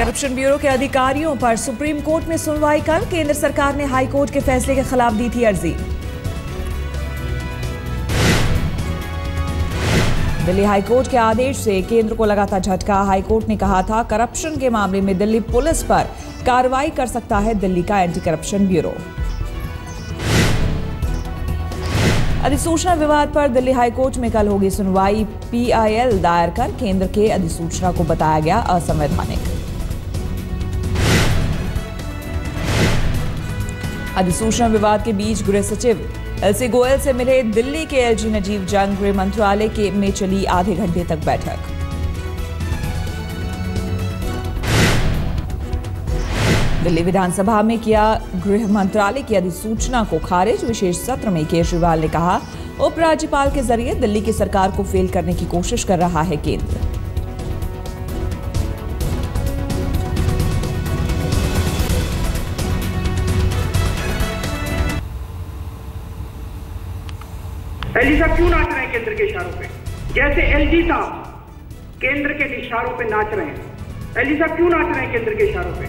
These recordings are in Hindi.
करप्शन ब्यूरो के अधिकारियों पर सुप्रीम कोर्ट में सुनवाई कल। केंद्र सरकार ने हाई कोर्ट के फैसले के खिलाफ दी थी अर्जी। दिल्ली हाई कोर्ट के आदेश से केंद्र को लगा था झटका। हाई कोर्ट ने कहा था करप्शन के मामले में दिल्ली पुलिस पर कार्रवाई कर सकता है दिल्ली का एंटी करप्शन ब्यूरो। अधिसूचना विवाद पर दिल्ली हाई कोर्ट में कल होगी सुनवाई। PIL दायर कर केंद्र के अधिसूचना को बताया गया असंवैधानिक। अधिसूचना विवाद के बीच गृह सचिव LC गोयल से मिले दिल्ली के LG नजीब जंग। गृह मंत्रालय में चली आधे घंटे तक बैठक। दिल्ली विधानसभा में किया गृह मंत्रालय की अधिसूचना को खारिज। विशेष सत्र में केजरीवाल ने कहा उपराज्यपाल के जरिए दिल्ली की सरकार को फेल करने की कोशिश कर रहा है केंद्र। एलजी साहब क्यों नाच रहे हैं केंद्र के इशारों पे? जैसे एलजी साहब केंद्र के इशारों पे नाच रहे हैं। एलजी साहब क्यों नाच रहे हैं केंद्र के इशारों पे?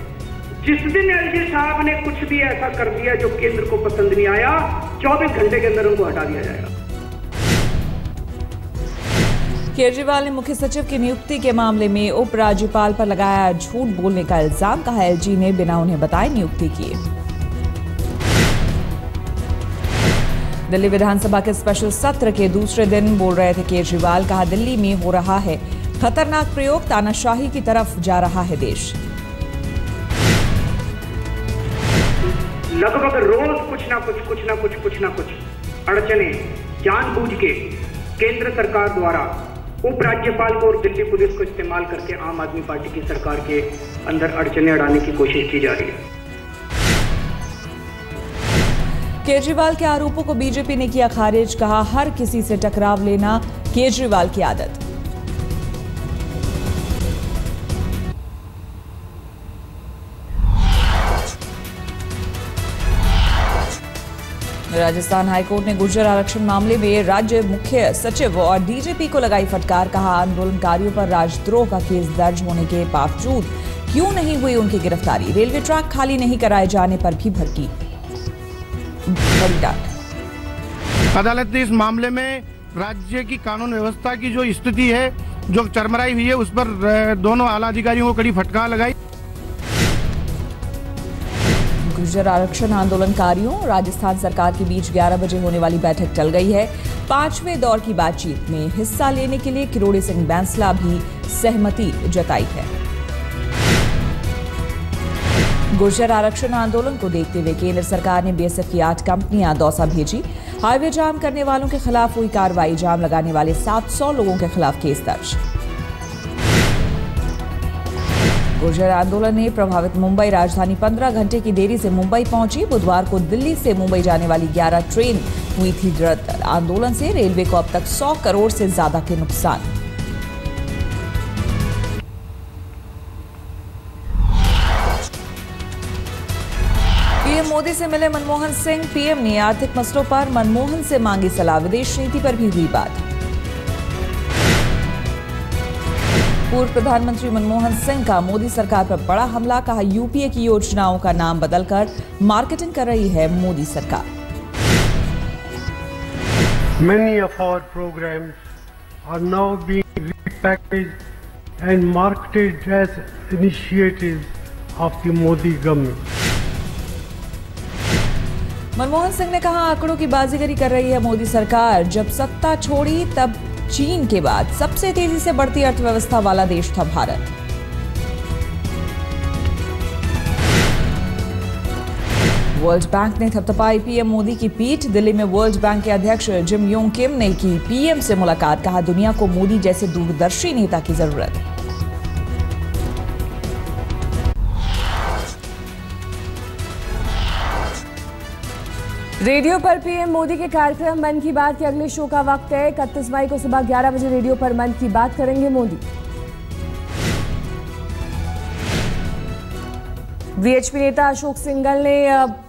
जिस दिन एलजी साहब ने कुछ भी ऐसा कर दिया जो केंद्र को पसंद नहीं आया, 24 घंटे के अंदर उनको हटा दिया जाएगा। केजरीवाल ने मुख्य सचिव की नियुक्ति के मामले में उपराज्यपाल पर लगाया झूठ बोलने का इल्जाम। कहा LG ने बिना उन्हें बताए नियुक्ति की। दिल्ली विधानसभा के स्पेशल सत्र के दूसरे दिन बोल रहे थे केजरीवाल। कहा दिल्ली में हो रहा है खतरनाक प्रयोग, तानाशाही की तरफ जा रहा है देश। लगभग रोज कुछ ना कुछ अड़चने जानबूझ के केंद्र सरकार द्वारा उपराज्यपाल को और दिल्ली पुलिस को इस्तेमाल करके आम आदमी पार्टी की सरकार के अंदर अड़चने अड़ाने की कोशिश की जा रही है। केजरीवाल के आरोपों को बीजेपी ने किया खारिज। कहा हर किसी से टकराव लेना केजरीवाल की आदत। राजस्थान हाईकोर्ट ने गुर्जर आरक्षण मामले में राज्य मुख्य सचिव और DGP को लगाई फटकार। कहा आंदोलनकारियों पर राजद्रोह का केस दर्ज होने के बावजूद क्यों नहीं हुई उनकी गिरफ्तारी। रेलवे ट्रैक खाली नहीं कराए जाने पर भी भड़की बड़ी डांट। अदालत ने इस मामले में राज्य की कानून व्यवस्था की जो स्थिति है, जो चरमराई हुई है, उस पर दोनों आला अधिकारियों को कड़ी फटकार लगाई। गुर्जर आरक्षण आंदोलनकारियों और राजस्थान सरकार के बीच 11 बजे होने वाली बैठक टल गई है। 5वें दौर की बातचीत में हिस्सा लेने के लिए किरोड़ी सिंह बैंसला भी सहमति जताई है। गुर्जर आरक्षण आंदोलन को देखते हुए केंद्र सरकार ने BSF की 8 कंपनियां दौसा भेजी। हाईवे जाम करने वालों के खिलाफ हुई कार्रवाई। जाम लगाने वाले 700 लोगों के खिलाफ केस दर्ज। गुर्जर आंदोलन ने प्रभावित मुंबई राजधानी 15 घंटे की देरी से मुंबई पहुंची। बुधवार को दिल्ली से मुंबई जाने वाली 11 ट्रेन हुई थी रद्द। आंदोलन से रेलवे को अब तक 100 करोड़ से ज्यादा के नुकसान। पीएम मोदी से मिले मनमोहन सिंह। पीएम ने आर्थिक मसलों पर मनमोहन से मांगी सलाह। विदेश नीति पर भी हुई बात। पूर्व प्रधानमंत्री मनमोहन सिंह का मोदी सरकार पर बड़ा हमला। कहा UPA की योजनाओं का नाम बदलकर मार्केटिंग कर रही है मोदी सरकार। Many of our programs are now being repackaged and marketed as initiatives of the Modi government. Manmohan Singh ने कहा आंकड़ों की बाजीगरी कर रही है मोदी सरकार। जब सत्ता छोड़ी तब चीन के बाद सबसे तेजी से बढ़ती अर्थव्यवस्था वाला देश था भारत। वर्ल्ड बैंक ने थपथपाई पीएम मोदी की पीठ। दिल्ली में वर्ल्ड बैंक के अध्यक्ष जिम योंग किम ने की पीएम से मुलाकात। कहा दुनिया को मोदी जैसे दूरदर्शी नेता की जरूरत। रेडियो पर पीएम मोदी के कार्यक्रम मन की बात के अगले शो का वक्त है। 31 मई को सुबह 11 बजे रेडियो पर मन की बात करेंगे मोदी। वीएचपी नेता अशोक सिंघल ने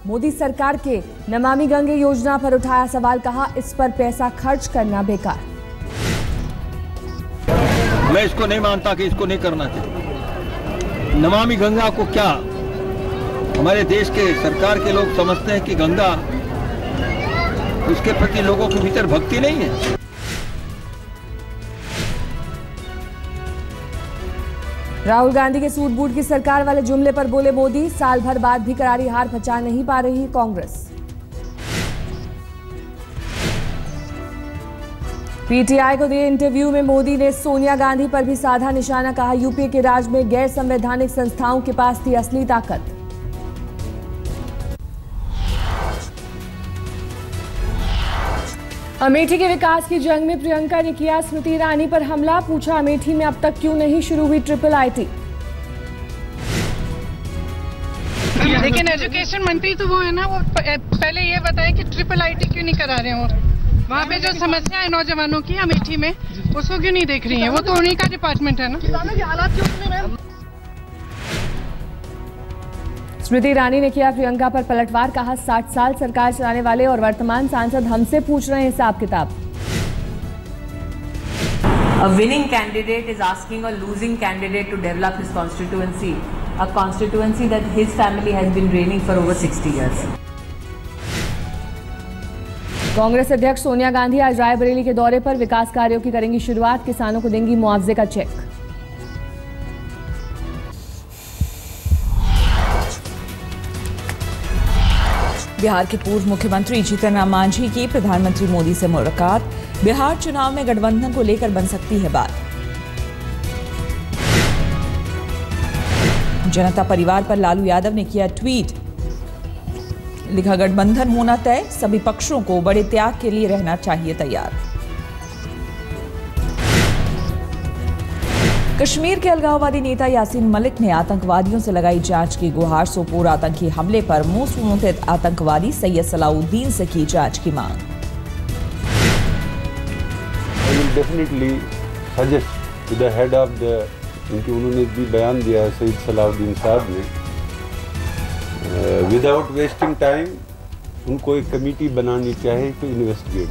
मोदी सरकार के नमामि गंगे योजना पर उठाया सवाल। कहा इस पर पैसा खर्च करना बेकार। मैं इसको नहीं मानता कि इसको नहीं करना चाहिए। नमामि गंगा को क्या हमारे देश के सरकार के लोग समझते हैं कि गंगा, उसके प्रति लोगों के भीतर भक्ति नहीं है। राहुल गांधी के सूट बूट की सरकार वाले जुमले पर बोले मोदी, साल भर बाद भी करारी हार पचा नहीं पा रही कांग्रेस। पीटीआई को दिए इंटरव्यू में मोदी ने सोनिया गांधी पर भी साधा निशाना, कहा यूपीए के राज में गैर संवैधानिक संस्थाओं के पास थी असली ताकत। अमेठी के विकास की जंग में प्रियंका ने किया स्मृति ईरानी पर हमला, पूछा अमेठी में अब तक क्यों नहीं शुरू हुई ट्रिपल आईटी। लेकिन एजुकेशन मंत्री तो वो है ना, वो पहले ये बताए कि ट्रिपल आईटी क्यों नहीं करा रहे हो। वहाँ पे जो समस्या है नौजवानों की अमेठी में, उसको क्यों नहीं देख रही है? वो तो उन्हीं का डिपार्टमेंट है ना। स्मृति ईरानी ने किया प्रियंका पर पलटवार, कहा 60 साल सरकार चलाने वाले और वर्तमान सांसद हमसे पूछ रहे हैं हिसाब किताब। A winning candidate is asking a losing candidate to develop his constituency, a constituency that his family has been reigning for over 60 years. Congress अध्यक्ष सोनिया गांधी आज रायबरेली के दौरे पर, विकास कार्यों की करेंगी शुरुआत, किसानों को देंगी मुआवजे का चेक। बिहार के पूर्व मुख्यमंत्री जीतन राम मांझी की प्रधानमंत्री मोदी से मुलाकात, बिहार चुनाव में गठबंधन को लेकर बन सकती है बात। जनता परिवार पर लालू यादव ने किया ट्वीट, लिखा गठबंधन होना तय, सभी पक्षों को बड़े त्याग के लिए रहना चाहिए तैयार। कश्मीर के अलगाववादी नेता यासीन मलिक ने आतंकवादियों से लगाई जांच की गुहार, सोपोर आतंकी हमले पर मोसूल के आतंकवादी सैयद सलाउद्दीन से की जांच की मांग। Definitely suggest to the head of the, क्योंकि उन्होंने भी बयान दिया है सैयद सलाउद्दीन साहब ने, विदाउट वेस्टिंग टाइम उनको एक कमेटी बनानी चाहिए तो इन्वेस्टिगेट।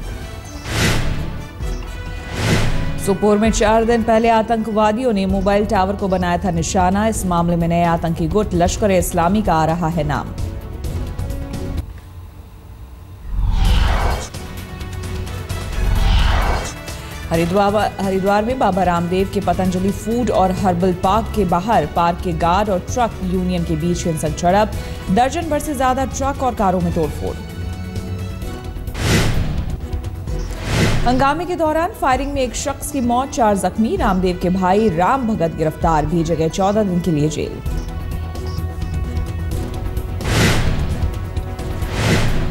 सोपोर में 4 दिन पहले आतंकवादियों ने मोबाइल टावर को बनाया था निशाना, इस मामले में नए आतंकी गुट लश्कर-ए-इस्लामी का आ रहा है नाम। हरिद्वार में बाबा रामदेव के पतंजलि फूड और हर्बल पार्क के बाहर पार्क के गार्ड और ट्रक यूनियन के बीच हिंसक झड़प, दर्जन भर से ज्यादा ट्रक और कारों में तोड़फोड़। हंगामे के दौरान फायरिंग में एक शख्स की मौत, 4 जख्मी, रामदेव के भाई राम भगत गिरफ्तार, भेजे गए 14 दिन के लिए जेल।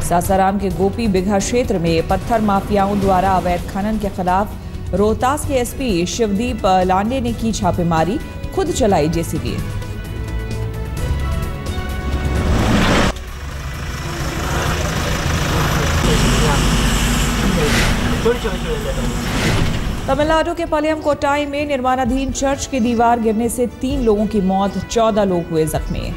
सासाराम के गोपी बिघा क्षेत्र में पत्थर माफियाओं द्वारा अवैध खनन के खिलाफ रोहतास के एसपी शिवदीप लांडे ने की छापेमारी, खुद चलाई जेसीबी। तमिलनाडु के पलयम कोट्टाई में निर्माणाधीन चर्च की दीवार गिरने से 3 लोगों की मौत, 14 लोग हुए जख्मी।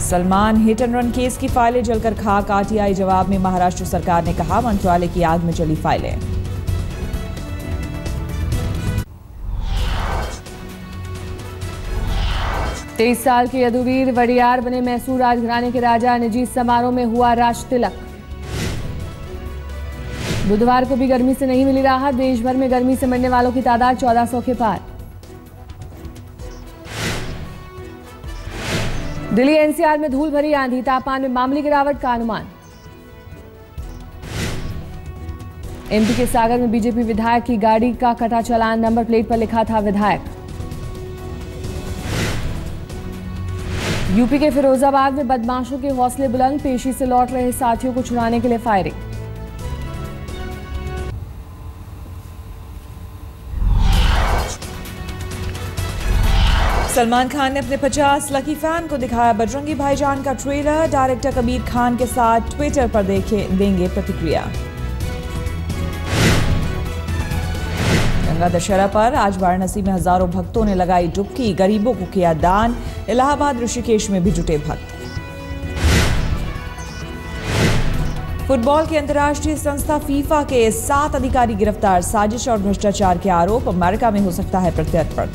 Salman hit and run case की फाइलें जलकर खाक, आरटीआई जवाब में महाराष्ट्र सरकार ने कहा मंत्रालय की आग में चली फाइलें। तेईस साल के यदुवीर वडियार बने मैसूर राजघराने के राजा, निजी समारोह में हुआ राज तिलक। बुधवार को भी गर्मी से नहीं मिली राहत, देश भर में गर्मी से मरने वालों की तादाद 1400 के पार। दिल्ली एनसीआर में धूल भरी आंधी, तापमान में मामूली गिरावट का अनुमान। एमपी के सागर में बीजेपी विधायक की गाड़ी का कटा चालान, नंबर प्लेट पर लिखा था विधायक। यूपी के फिरोजाबाद में बदमाशों के हौसले बुलंद, पेशी से लौट रहे साथियों को छुड़ाने के लिए फायरिंग। सलमान खान ने अपने 50 लकी फैन को दिखाया बजरंगी भाईजान का ट्रेलर, डायरेक्टर कबीर खान के साथ ट्विटर पर देंगे प्रतिक्रिया। गंगा दशहरा पर आज वाराणसी में हजारों भक्तों ने लगाई डुबकी, गरीबों को किया दान, इलाहाबाद ऋषिकेश में भी जुटे भक्त। फुटबॉल की अंतर्राष्ट्रीय संस्था फीफा के 7 अधिकारी गिरफ्तार, साजिश और भ्रष्टाचार के आरोप, अमेरिका में हो सकता है प्रत्यर्पण।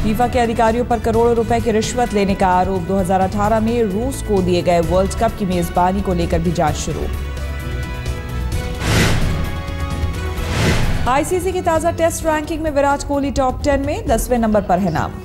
फीफा के अधिकारियों पर करोड़ों रुपए की रिश्वत लेने का आरोप, 2018 में रूस को दिए गए वर्ल्ड कप की मेजबानी को लेकर भी जांच शुरू। आईसीसी की ताजा टेस्ट रैंकिंग में विराट कोहली टॉप 10 में 10वें नंबर पर है नाम।